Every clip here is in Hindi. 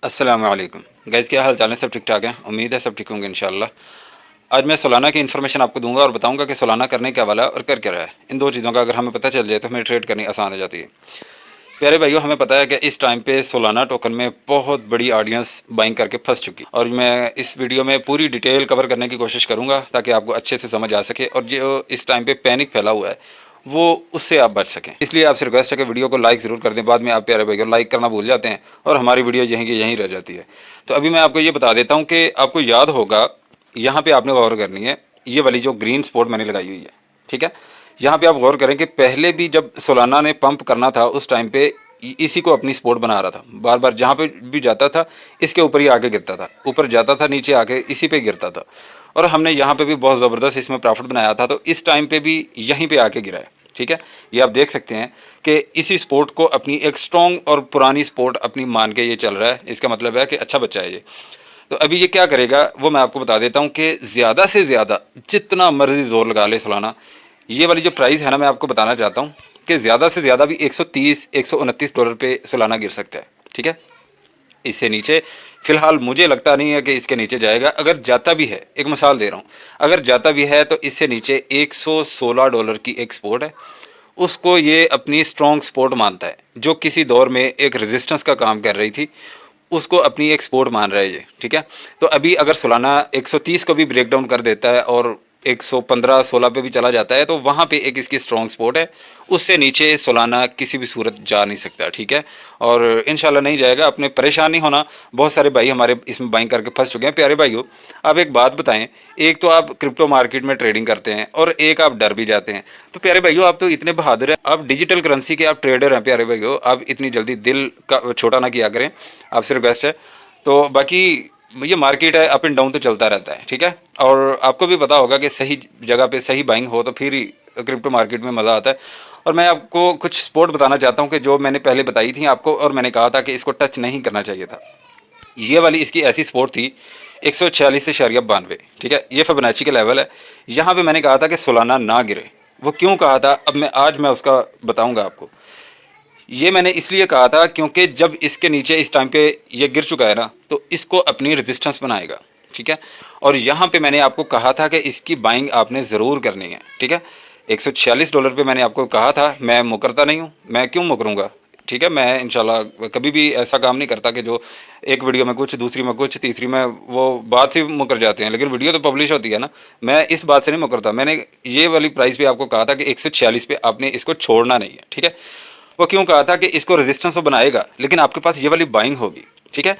अस्सलाम वालेकुम गाइज़, क्या हाल चाल है? सब ठीक ठाक हैं। उम्मीद है सब ठीक होंगे इंशाल्लाह। आज मैं सोलाना की इन्फॉर्मेशन आपको दूंगा और बताऊंगा कि सोलाना करने क्या वाला है और कर क्या रहा है। इन दो चीज़ों का अगर हमें पता चल जाए तो हमें ट्रेड करनी आसान हो जाती है। प्यारे भाइयों, हमें पता है कि इस टाइम पे सोलाना टोकन में बहुत बड़ी ऑडियंस बाइंग करके फंस चुकी है और मैं इस वीडियो में पूरी डिटेल कवर करने की कोशिश करूंगा ताकि आपको अच्छे से समझ आ सके और जो इस टाइम पे पैनिक फैला हुआ है वो उससे आप बच सकें। इसलिए आपसे रिक्वेस्ट है कि वीडियो को लाइक ज़रूर कर दें। बाद में आप प्यारे भाइयों लाइक करना भूल जाते हैं और हमारी वीडियो यहीं की यहीं रह जाती है। तो अभी मैं आपको ये बता देता हूँ कि आपको याद होगा, यहाँ पे आपने गौर करनी है, ये वाली जो ग्रीन स्पॉट मैंने लगाई हुई है, ठीक है। यहाँ पे आप गौर करें कि पहले भी जब सोलाना ने पंप करना था उस टाइम पे इसी को अपनी स्पोर्ट बना रहा था। बार बार जहाँ पे भी जाता था इसके ऊपर ही आके गिरता था, ऊपर जाता था नीचे आके इसी पे गिरता था और हमने यहाँ पे भी बहुत ज़बरदस्त इसमें प्रॉफिट बनाया था। तो इस टाइम पे भी यहीं पे आके गिरा है, ठीक है। ये आप देख सकते हैं कि इसी स्पोर्ट को अपनी एक स्ट्रॉन्ग और पुरानी स्पोर्ट अपनी मान के ये चल रहा है। इसका मतलब है कि अच्छा बच्चा है ये। तो अभी ये क्या करेगा वो मैं आपको बता देता हूँ कि ज़्यादा से ज़्यादा जितना मर्जी जोर लगा ले सोलाना, ये वाली जो प्राइस है ना, मैं आपको बताना चाहता हूँ कि ज़्यादा से ज़्यादा भी 130 129 डॉलर पे सोलाना गिर सकता है, ठीक है। इससे नीचे फिलहाल मुझे लगता नहीं है कि इसके नीचे जाएगा। अगर जाता भी है, एक मिसाल दे रहा हूँ, अगर जाता भी है तो इससे नीचे 116 डॉलर की एक स्पोर्ट है, उसको ये अपनी स्ट्रॉन्ग स्पोर्ट मानता है जो किसी दौर में एक रेजिस्टेंस का काम कर रही थी, उसको अपनी एक स्पोर्ट मान रहा है ये, ठीक है। तो अभी अगर सोलाना 130 को भी ब्रेक डाउन कर देता है और 115-16 पे भी चला जाता है तो वहाँ पे एक इसकी स्ट्रॉन्ग स्पोर्ट है। उससे नीचे सोलाना किसी भी सूरत जा नहीं सकता, ठीक है। और इंशाल्लाह नहीं जाएगा। अपने परेशान नहीं होना। बहुत सारे भाई हमारे इसमें बाइंग करके फंस चुके हैं। प्यारे भाइयों, आप एक बात बताएं, एक तो आप क्रिप्टो मार्केट में ट्रेडिंग करते हैं और एक आप डर भी जाते हैं। तो प्यारे भाइयों, आप तो इतने बहादुर हैं, आप डिजिटल करेंसी के आप ट्रेडर हैं। प्यारे भाइयों, आप इतनी जल्दी दिल का छोटा ना किया करें, आपसे रिक्वेस्ट है। तो बाकी ये मार्केट है, अप एंड डाउन तो चलता रहता है, ठीक है। और आपको भी पता होगा कि सही जगह पे सही बाइंग हो तो फिर ही क्रिप्टो मार्केट में मज़ा आता है। और मैं आपको कुछ स्पोर्ट बताना चाहता हूँ कि जो मैंने पहले बताई थी आपको और मैंने कहा था कि इसको टच नहीं करना चाहिए था। ये वाली इसकी ऐसी स्पोर्ट थी 146 से शरिया 92, ठीक है। ये फिबोनाची का लेवल है। यहाँ पे मैंने कहा था कि सोलाना ना गिरे। वो क्यों कहा था अब मैं उसका बताऊंगा आपको। ये मैंने इसलिए कहा था क्योंकि जब इसके नीचे इस टाइम पे ये गिर चुका है ना तो इसको अपनी रेजिस्टेंस बनाएगा, ठीक है। और यहाँ पे मैंने आपको कहा था कि इसकी बाइंग आपने ज़रूर करनी है, ठीक है। 146 डॉलर पे मैंने आपको कहा था। मैं मुकरता नहीं हूँ, मैं क्यों मुकरूँगा, ठीक है। मैं इंशाल्लाह कभी भी ऐसा काम नहीं करता कि जो एक वीडियो में कुछ, दूसरी में कुछ, तीसरी में वो बात से मुकर जाते हैं, लेकिन वीडियो तो पब्लिश होती है ना। मैं इस बात से नहीं मुकरता। मैंने ये वाली प्राइस पे आपको कहा था कि 146 पे आपने इसको छोड़ना नहीं है, ठीक है। वो क्यों कहा था कि इसको रेजिस्टेंस तो बनाएगा लेकिन आपके पास ये वाली बाइंग होगी, ठीक है।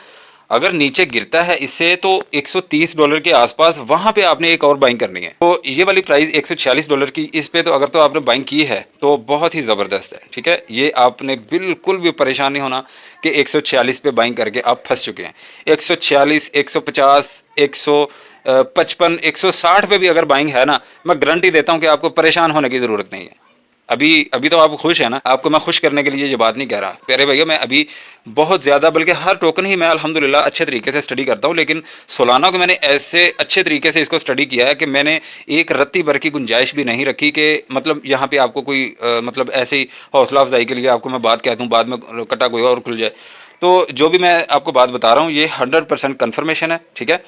अगर नीचे गिरता है इससे तो 130 डॉलर के आसपास वहां पे आपने एक और बाइंग करनी है। तो ये वाली प्राइस 146 डॉलर की, इस पे तो अगर तो आपने बाइंग की है तो बहुत ही ज़बरदस्त है, ठीक है। ये आपने बिल्कुल भी परेशान नहीं होना कि 146 पे बाइंग करके आप फंस चुके हैं। 146, 150, 155, 160 पे भी अगर बाइंग है ना, मैं गारंटी देता हूं कि आपको परेशान होने की ज़रूरत नहीं है। अभी अभी तो आप खुश है ना। आपको मैं खुश करने के लिए ये बात नहीं कह रहा प्यारे भैया। मैं अभी बहुत ज़्यादा, बल्कि हर टोकन ही मैं अल्हम्दुलिल्लाह अच्छे तरीके से स्टडी करता हूँ, लेकिन सोलाना को मैंने ऐसे अच्छे तरीके से इसको स्टडी किया है कि मैंने एक रत्ती भर की गुंजाइश भी नहीं रखी कि मतलब यहाँ पे आपको कोई मतलब ऐसे ही हौसला अफजाई के लिए आपको मैं बात कह दूँ, बाद में कटा कोई और खुल जाए। तो जो भी मैं आपको बात बता रहा हूँ ये 100% कन्फर्मेशन है, ठीक है।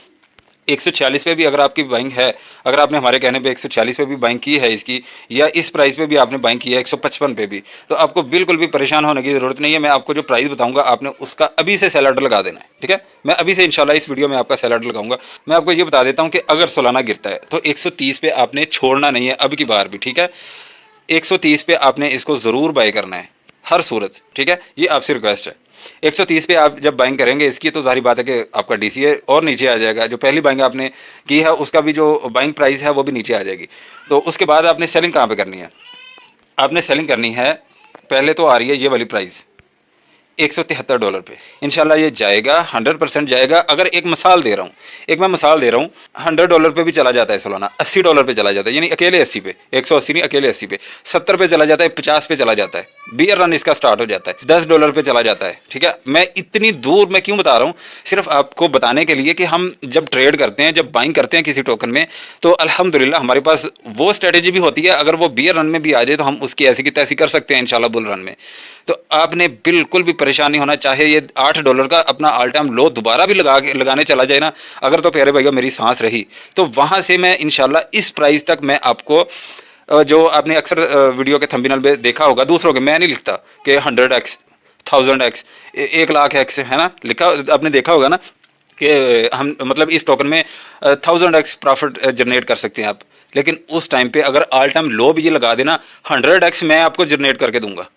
146 पे भी अगर आपकी बाइंग है, अगर आपने हमारे कहने पे 146 पे भी बाइंग की है इसकी, या इस प्राइस पे भी आपने बाइंग की है 155 पे भी, तो आपको बिल्कुल भी परेशान होने की ज़रूरत नहीं है। मैं आपको जो प्राइस बताऊंगा आपने उसका अभी से सेल ऑर्डर लगा देना है, ठीक है। मैं अभी से इंशाल्लाह इस वीडियो में आपका सेल ऑर्डर लगाऊंगा। मैं आपको ये बता देता हूँ कि अगर सोलाना गिरता है तो 130 पे आपने छोड़ना नहीं है अब की बार भी, ठीक है। 130 पे आपने इसको ज़रूर बाय करना है हर सूरत, ठीक है। ये आपसे रिक्वेस्ट है। 130 पे आप जब बाइंग करेंगे इसकी तो जाहिर बात है कि आपका डीसीए और नीचे आ जाएगा। जो पहली बाइंग आपने की है उसका भी जो बाइंग प्राइस है वो भी नीचे आ जाएगी। तो उसके बाद आपने सेलिंग कहाँ पे करनी है? आपने सेलिंग करनी है, पहले तो आ रही है ये वाली प्राइस $173 पे। इंशाल्लाह ये जाएगा, 100% जाएगा। अगर एक मिसाल दे रहा हूँ, एक मैं मिसाल दे रहा हूँ, $100 पे भी चला जाता है सोलाना, $80 पे चला जाता है, यानी अकेले 80 पे, 180 नहीं अकेले 80 पे, 70 पे चला जाता है, 50 पे चला जाता है, बियर रन इसका स्टार्ट हो जाता है, $10 पे चला जाता है, ठीक है। मैं इतनी दूर मैं क्यों बता रहा हूँ? सिर्फ आपको बताने के लिए कि हम जब ट्रेड करते हैं, जब बाइंग करते हैं किसी टोकन में, तो अल्हम्दुलिल्लाह हमारे पास वो स्ट्रेटेजी भी होती है। अगर वो बियर रन में भी आ जाए तो हम उसकी ऐसी की तैसी कर सकते हैं इंशाल्लाह बुल रन में। तो आपने बिल्कुल भी परेशान नहीं होना, चाहे ये $8 का अपना ऑल टाइम लो दोबारा भी लगाने चला जाए ना, अगर तो प्यारे भैया मेरी सांस रही तो वहाँ से मैं इंशाल्लाह इस प्राइस तक मैं आपको जो आपने अक्सर वीडियो के थंबनेल पे देखा होगा दूसरों के, मैं नहीं लिखता कि 100x 1000x 1,00,000x है ना, लिखा आपने देखा होगा ना कि हम मतलब इस टोकन में 1000x प्रॉफिट जनरेट कर सकते हैं आप। लेकिन उस टाइम पे अगर ऑल टाइम लो भी ये लगा देना 100x मैं आपको जनरेट करके दूंगा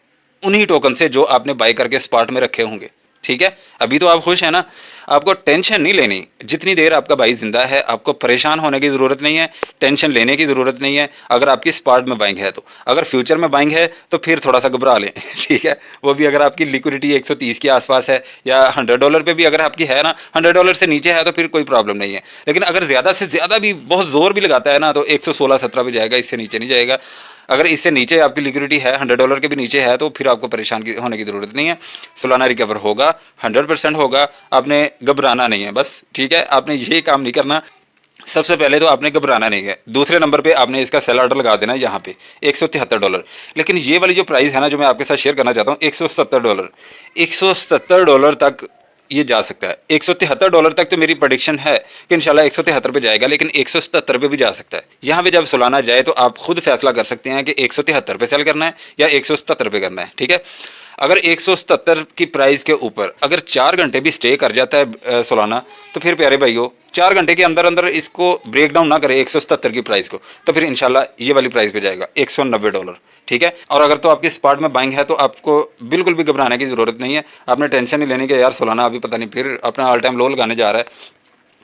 उन्हीं टोकन से जो आपने बाई करके स्पॉट में रखे होंगे। ठीक है, अभी तो आप खुश हैं ना, आपको टेंशन नहीं लेनी। जितनी देर आपका भाई जिंदा है आपको परेशान होने की ज़रूरत नहीं है, टेंशन लेने की ज़रूरत नहीं है। अगर आपकी स्पॉट में बाइंग है तो, अगर फ्यूचर में बाइंग है तो फिर थोड़ा सा घबरा लें ठीक है, वो भी अगर आपकी लिक्विडिटी 130 के आसपास है या $100 पे भी अगर आपकी है ना, $100 से नीचे है तो फिर कोई प्रॉब्लम नहीं है। लेकिन अगर ज़्यादा से ज़्यादा भी बहुत ज़ोर भी लगाता है ना तो 116-17 पे जाएगा, इससे नीचे नहीं जाएगा। अगर इससे नीचे आपकी लिक्विडिटी है $100 के भी नीचे है तो फिर आपको परेशान होने की ज़रूरत नहीं है। सोलाना रिकवर होगा, 100% होगा, आपने घबराना नहीं है बस। ठीक है, आपने ये काम नहीं करना। सबसे पहले तो आपने घबराना नहीं है। दूसरे नंबर पे आपने इसका सेल ऑर्डर लगा देना है यहाँ पे $173। लेकिन ये वाली जो प्राइस है ना जो मैं आपके साथ शेयर करना चाहता हूँ $170, $170 तक ये जा सकता है। $173 तक तो मेरी प्रेडिक्शन है कि इंशाल्लाह 173 पे जाएगा, लेकिन 177 पे भी जा सकता है। यहाँ पे जब सोलाना जाए तो आप खुद फैसला कर सकते हैं कि 173 पे सेल करना है या 177 पे करना है। ठीक है, अगर 177 की प्राइस के ऊपर अगर 4 घंटे भी स्टे कर जाता है सोलाना तो फिर प्यारे भाइयों 4 घंटे के अंदर अंदर इसको ब्रेक डाउन ना करे 177 की प्राइस को, तो फिर इंशाल्लाह ये वाली प्राइस पे जाएगा $190। ठीक है, और अगर तो आपकी स्पॉट में बाइंग है तो आपको बिल्कुल भी घबराने की ज़रूरत नहीं है। आपने टेंशन नहीं लेनी कि यार सोलाना अभी पता नहीं फिर अपना ऑल टाइम लो लगाने जा रहा है,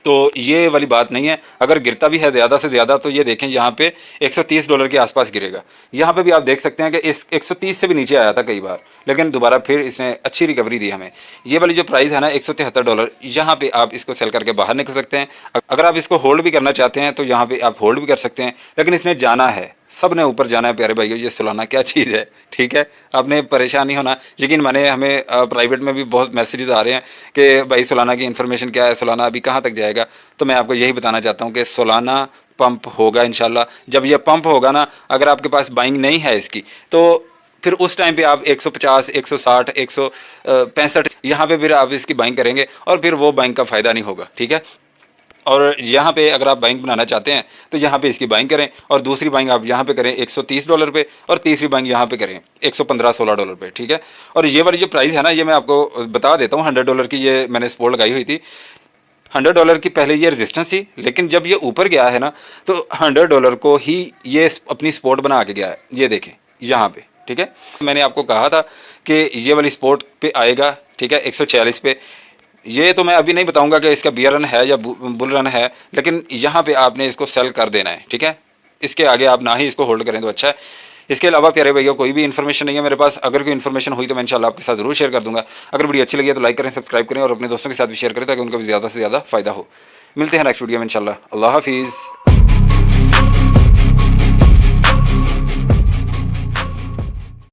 तो ये वाली बात नहीं है। अगर गिरता भी है ज़्यादा से ज़्यादा तो ये देखें यहाँ पे $130 के आसपास गिरेगा। यहाँ पे भी आप देख सकते हैं कि इस 130 से भी नीचे आया था कई बार, लेकिन दोबारा फिर इसने अच्छी रिकवरी दी हमें। ये वाली जो प्राइस है ना $173, यहाँ पे आप इसको सेल करके बाहर निकल सकते हैं। अगर आप इसको होल्ड भी करना चाहते हैं तो यहाँ पे आप होल्ड भी कर सकते हैं, लेकिन इसने जाना है, सब ने ऊपर जाना है प्यारे भाइयों। ये सोलाना क्या चीज़ है, ठीक है, आपने परेशान नहीं होना। यकीन माने हमें प्राइवेट में भी बहुत मैसेजेस आ रहे हैं कि भाई सोलाना की इन्फॉर्मेशन क्या है, सोलाना अभी कहाँ तक जाएगा। तो मैं आपको यही बताना चाहता हहूँ कि सोलाना पंप होगा इंशाल्लाह। जब ये पंप होगा ना, अगर आपके पास बाइंग नहीं है इसकी तो फिर उस टाइम पे आप 150, 160, 165 यहाँ पे फिर आप इसकी बाइंग करेंगे और फिर वो बाइंग का फ़ायदा नहीं होगा। ठीक है, और यहाँ पे अगर आप बाइंग बनाना चाहते हैं तो यहाँ पे इसकी बाइंग करें और दूसरी बाइंग आप यहाँ पे करें $130 पे, और तीसरी बाइंग यहाँ पे करें $115-16 पे। ठीक है, और ये वाली जो प्राइस है ना ये मैं आपको बता देता हूँ, $100 की ये मैंने सपोर्ट लगाई हुई थी। $100 की पहले ये रेजिस्टेंस थी, लेकिन जब ये ऊपर गया है ना तो $100 को ही ये अपनी सपोर्ट बना के गया है। ये देखें यहाँ पे, ठीक है, मैंने आपको कहा था कि ये वाली सपोर्ट पे आएगा। ठीक है, 146 पे। ये तो मैं अभी नहीं बताऊंगा कि इसका बियर रन है या बुल रन है, लेकिन यहाँ पे आपने इसको सेल कर देना है। ठीक है, इसके आगे आप ना ही इसको होल्ड करें तो अच्छा है। इसके अलावा प्यारे भैया कोई भी इन्फॉर्मेशन नहीं है मेरे पास। अगर कोई इन्फॉर्मेशन हुई तो मैं इंशाल्लाह आपके साथ जरूर शेयर कर दूंगा। अगर वीडियो अच्छी लगी है तो लाइक करें, सब्सक्राइब करें और अपने दोस्तों के साथ भी शेयर करें ताकि उनको भी ज़्यादा से ज़्यादा फायदा हो। मिलते हैं नेक्स्ट वीडियो में इंशाल्लाह। अल्लाह हाफिज़।